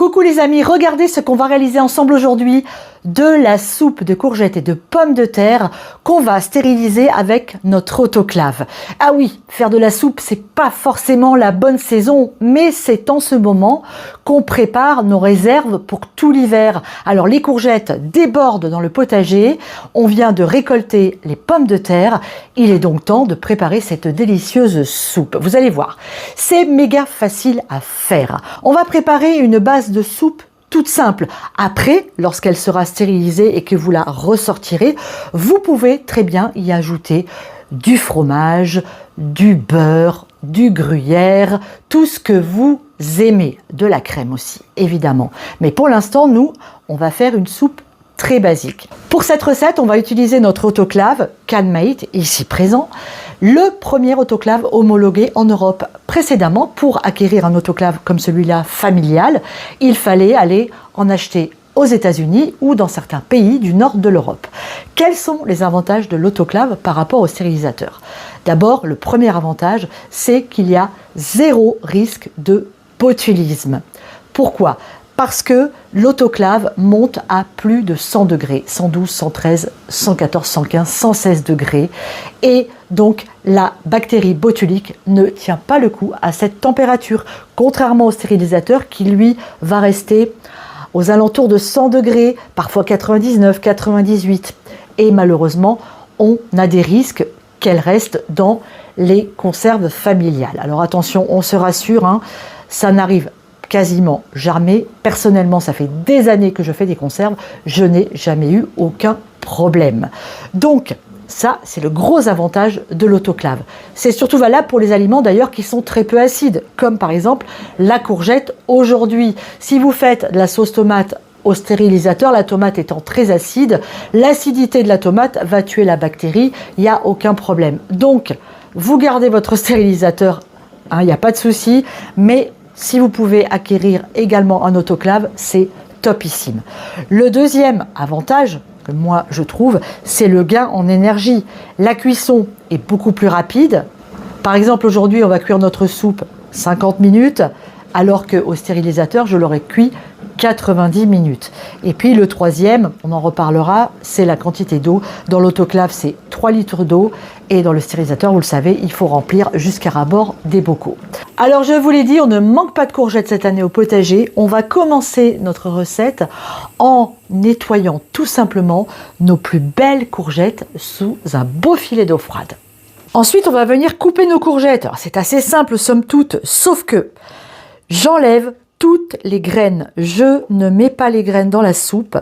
Coucou les amis, regardez ce qu'on va réaliser ensemble aujourd'hui, de la soupe de courgettes et de pommes de terre qu'on va stériliser avec notre autoclave. Ah oui, faire de la soupe, c'est pas forcément la bonne saison, mais c'est en ce moment qu'on prépare nos réserves pour tout l'hiver. Alors les courgettes débordent dans le potager, on vient de récolter les pommes de terre, il est donc temps de préparer cette délicieuse soupe. Vous allez voir, c'est méga facile à faire. On va préparer une base de soupe toute simple. Après, lorsqu'elle sera stérilisée et que vous la ressortirez, vous pouvez très bien y ajouter du fromage, du beurre, du gruyère, tout ce que vous aimez, de la crème aussi, évidemment. Mais pour l'instant, nous, on va faire une soupe très basique. Pour cette recette, on va utiliser notre autoclave CanMate, ici présent, le premier autoclave homologué en Europe. Précédemment, pour acquérir un autoclave comme celui-là familial, il fallait aller en acheter aux États-Unis ou dans certains pays du nord de l'Europe. Quels sont les avantages de l'autoclave par rapport au stérilisateur? D'abord, le premier avantage, c'est qu'il y a zéro risque de botulisme. Pourquoi? Parce que l'autoclave monte à plus de 100 degrés, 112, 113, 114, 115, 116 degrés. Et donc, la bactérie botulique ne tient pas le coup à cette température, contrairement au stérilisateur qui, lui, va rester aux alentours de 100 degrés, parfois 99, 98. Et malheureusement, on a des risques qu'elle reste dans les conserves familiales. Alors attention, on se rassure, hein, ça n'arrive quasiment jamais. Personnellement, ça fait des années que je fais des conserves, je n'ai jamais eu aucun problème. Donc, ça, c'est le gros avantage de l'autoclave. C'est surtout valable pour les aliments d'ailleurs qui sont très peu acides, comme par exemple la courgette aujourd'hui. Si vous faites de la sauce tomate au stérilisateur, la tomate étant très acide, l'acidité de la tomate va tuer la bactérie, il n'y a aucun problème. Donc, vous gardez votre stérilisateur, hein, il n'y a pas de souci, mais si vous pouvez acquérir également un autoclave, c'est topissime. Le deuxième avantage, que moi je trouve, c'est le gain en énergie. La cuisson est beaucoup plus rapide. Par exemple, aujourd'hui, on va cuire notre soupe 50 minutes, alors qu'au stérilisateur, je l'aurais cuit 90 minutes. Et puis le troisième, on en reparlera, c'est la quantité d'eau. Dans l'autoclave, c'est 3 litres d'eau. Et dans le stérilisateur, vous le savez, il faut remplir jusqu'à ras-bord des bocaux. Alors je vous l'ai dit, on ne manque pas de courgettes cette année au potager. On va commencer notre recette en nettoyant tout simplement nos plus belles courgettes sous un beau filet d'eau froide. Ensuite, on va venir couper nos courgettes. Alors c'est assez simple, somme toute, sauf que j'enlève toutes les graines. Je ne mets pas les graines dans la soupe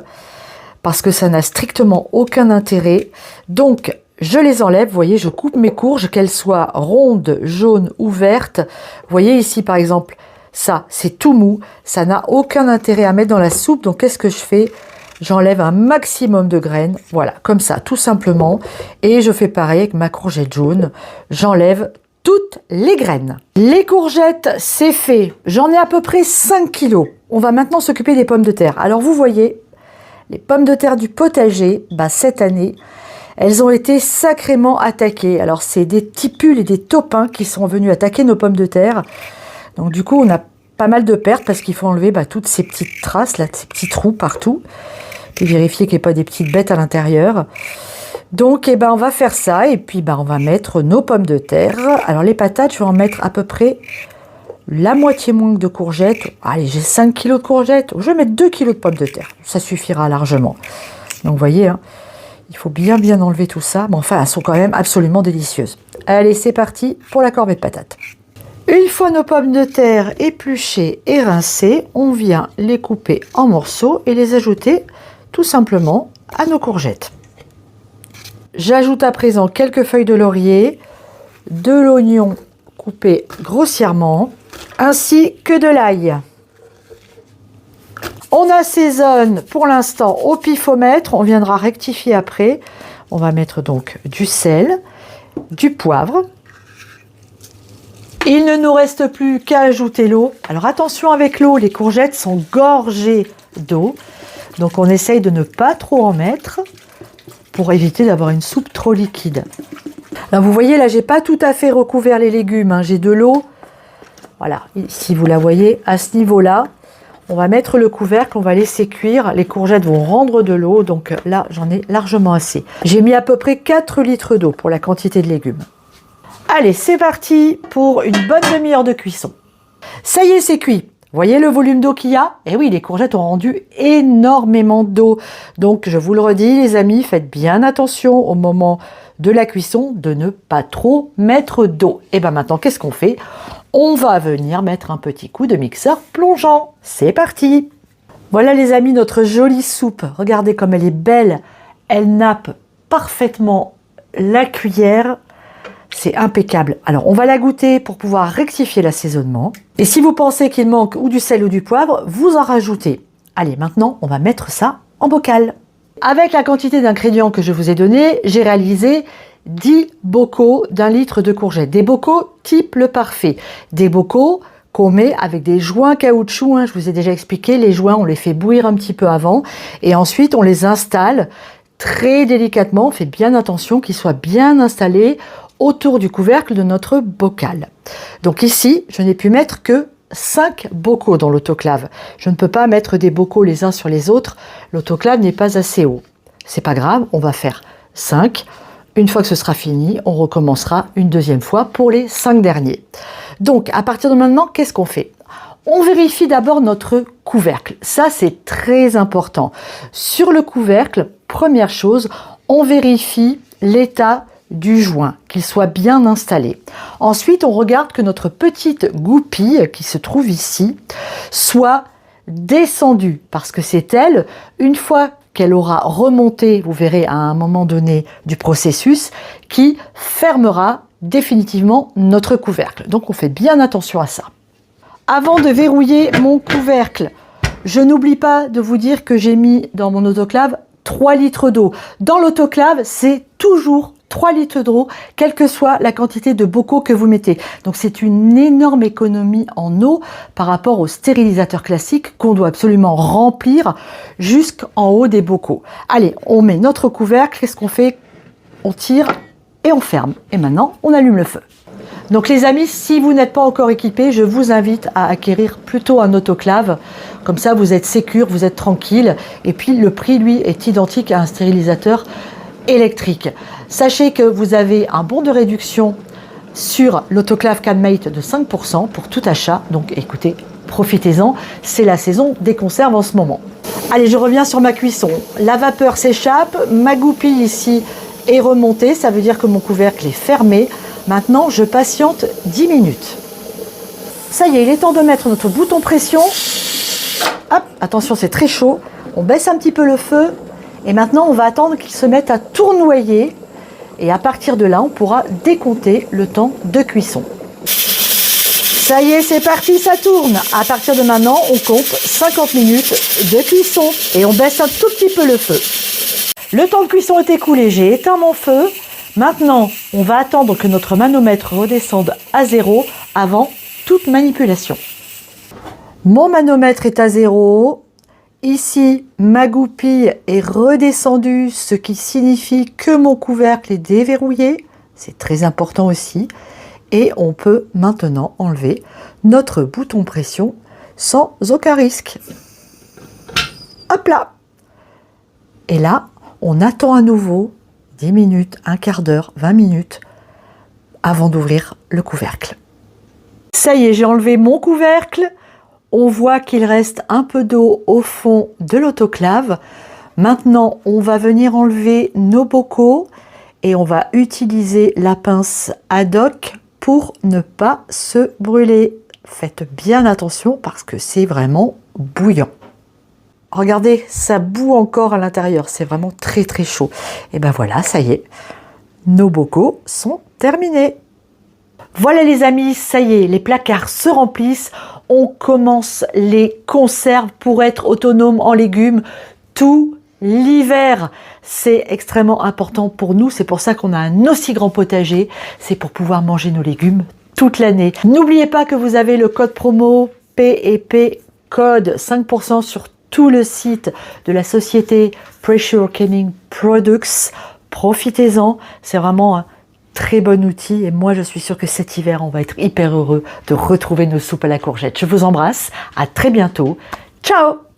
parce que ça n'a strictement aucun intérêt. Donc, je les enlève. Vous voyez, je coupe mes courges, qu'elles soient rondes, jaunes ou vertes. Vous voyez ici, par exemple, ça, c'est tout mou. Ça n'a aucun intérêt à mettre dans la soupe. Donc, qu'est-ce que je fais? J'enlève un maximum de graines. Voilà, comme ça, tout simplement. Et je fais pareil avec ma courgette jaune. J'enlève toutes les graines. Les courgettes, c'est fait. J'en ai à peu près 5 kilos. On va maintenant s'occuper des pommes de terre. Alors, vous voyez, les pommes de terre du potager, cette année, elles ont été sacrément attaquées. Alors, c'est des tipules et des taupins qui sont venus attaquer nos pommes de terre. Donc, du coup, on a pas mal de pertes parce qu'il faut enlever toutes ces petites traces, là, ces petits trous partout. Puis vérifier qu'il n'y ait pas des petites bêtes à l'intérieur. Donc, on va faire ça et puis on va mettre nos pommes de terre. Alors, les patates, je vais en mettre à peu près la moitié moins de courgettes. Allez, j'ai 5 kilos de courgettes. Je vais mettre 2 kilos de pommes de terre. Ça suffira largement. Donc, vous voyez, hein, il faut bien enlever tout ça. Mais enfin, elles sont quand même absolument délicieuses. Allez, c'est parti pour la corvée de patates. Une fois nos pommes de terre épluchées et rincées, on vient les couper en morceaux et les ajouter tout simplement à nos courgettes. J'ajoute à présent quelques feuilles de laurier, de l'oignon coupé grossièrement, ainsi que de l'ail. On assaisonne pour l'instant au pifomètre, on viendra rectifier après. On va mettre donc du sel, du poivre. Il ne nous reste plus qu'à ajouter l'eau. Alors attention avec l'eau, les courgettes sont gorgées d'eau. Donc on essaye de ne pas trop en mettre pour éviter d'avoir une soupe trop liquide. Là, vous voyez, là, j'ai pas tout à fait recouvert les légumes, hein. J'ai de l'eau. Voilà, si vous la voyez, à ce niveau-là, On va mettre le couvercle, on va laisser cuire. Les courgettes vont rendre de l'eau, donc là, j'en ai largement assez. J'ai mis à peu près 4 litres d'eau pour la quantité de légumes. Allez, c'est parti pour une bonne demi-heure de cuisson. Ça y est, c'est cuit. Voyez le volume d'eau qu'il y a? Eh oui, les courgettes ont rendu énormément d'eau. Donc, je vous le redis, les amis, faites bien attention au moment de la cuisson de ne pas trop mettre d'eau. Et bien maintenant, qu'est-ce qu'on fait? On va venir mettre un petit coup de mixeur plongeant. C'est parti! Voilà les amis, notre jolie soupe. Regardez comme elle est belle. Elle nappe parfaitement la cuillère. C'est impeccable. Alors, on va la goûter pour pouvoir rectifier l'assaisonnement. Et si vous pensez qu'il manque ou du sel ou du poivre, vous en rajoutez. Allez, maintenant, on va mettre ça en bocal. Avec la quantité d'ingrédients que je vous ai donné, j'ai réalisé 10 bocaux d'1 litre de courgettes. Des bocaux type le parfait. Des bocaux qu'on met avec des joints caoutchouc. Je vous ai déjà expliqué, les joints, on les fait bouillir un petit peu avant. Et ensuite, on les installe très délicatement. On fait bien attention qu'ils soient bien installés autour du couvercle de notre bocal. Donc ici, je n'ai pu mettre que 5 bocaux dans l'autoclave. Je ne peux pas mettre des bocaux les uns sur les autres. L'autoclave n'est pas assez haut. C'est pas grave, on va faire 5. Une fois que ce sera fini, on recommencera une deuxième fois pour les 5 derniers. Donc, à partir de maintenant, qu'est-ce qu'on fait? On vérifie d'abord notre couvercle. Ça, c'est très important. Sur le couvercle, première chose, on vérifie l'état du joint, qu'il soit bien installé. Ensuite, on regarde que notre petite goupille qui se trouve ici soit descendue, parce que c'est elle, une fois qu'elle aura remonté, vous verrez à un moment donné du processus, qui fermera définitivement notre couvercle. Donc on fait bien attention à ça. Avant de verrouiller mon couvercle, je n'oublie pas de vous dire que j'ai mis dans mon autoclave 3 litres d'eau. Dans l'autoclave, c'est toujours 3 litres d'eau, quelle que soit la quantité de bocaux que vous mettez. Donc c'est une énorme économie en eau par rapport au stérilisateur classique qu'on doit absolument remplir jusqu'en haut des bocaux. Allez, on met notre couvercle, qu'est-ce qu'on fait? On tire et on ferme. Et maintenant, on allume le feu. Donc les amis, si vous n'êtes pas encore équipés, je vous invite à acquérir plutôt un autoclave. Comme ça, vous êtes sécure, vous êtes tranquille. Et puis le prix, lui, est identique à un stérilisateur électrique. Sachez que vous avez un bon de réduction sur l'autoclave CanMate de 5% pour tout achat. Donc écoutez, profitez-en, c'est la saison des conserves en ce moment. Allez, je reviens sur ma cuisson. La vapeur s'échappe, ma goupille ici est remontée, ça veut dire que mon couvercle est fermé. Maintenant, je patiente 10 minutes. Ça y est, il est temps de mettre notre bouton pression. Hop, attention, c'est très chaud. On baisse un petit peu le feu. Et maintenant, on va attendre qu'il se mette à tournoyer. Et à partir de là, on pourra décompter le temps de cuisson. Ça y est, c'est parti, ça tourne. À partir de maintenant, on compte 50 minutes de cuisson. Et on baisse un tout petit peu le feu. Le temps de cuisson est écoulé, j'ai éteint mon feu. Maintenant, on va attendre que notre manomètre redescende à 0 avant toute manipulation. Mon manomètre est à 0. Ici, ma goupille est redescendue, ce qui signifie que mon couvercle est déverrouillé. C'est très important aussi. Et on peut maintenant enlever notre bouton pression sans aucun risque. Hop là! Et là, on attend à nouveau 10 minutes, un quart d'heure, 20 minutes avant d'ouvrir le couvercle. Ça y est, j'ai enlevé mon couvercle. On voit qu'il reste un peu d'eau au fond de l'autoclave. Maintenant, on va venir enlever nos bocaux et on va utiliser la pince ad hoc pour ne pas se brûler. Faites bien attention parce que c'est vraiment bouillant. Regardez, ça bout encore à l'intérieur, c'est vraiment très très chaud. Et ben voilà, ça y est, nos bocaux sont terminés. Voilà les amis, ça y est, les placards se remplissent. On commence les conserves pour être autonome en légumes tout l'hiver. C'est extrêmement important pour nous, c'est pour ça qu'on a un aussi grand potager. C'est pour pouvoir manger nos légumes toute l'année. N'oubliez pas que vous avez le code promo PEP code 5% sur tout le site de la société Pressure Canning Products. Profitez-en, c'est vraiment un très bon outil et moi je suis sûre que cet hiver on va être hyper heureux de retrouver nos soupes à la courgette. Je vous embrasse, à très bientôt. Ciao!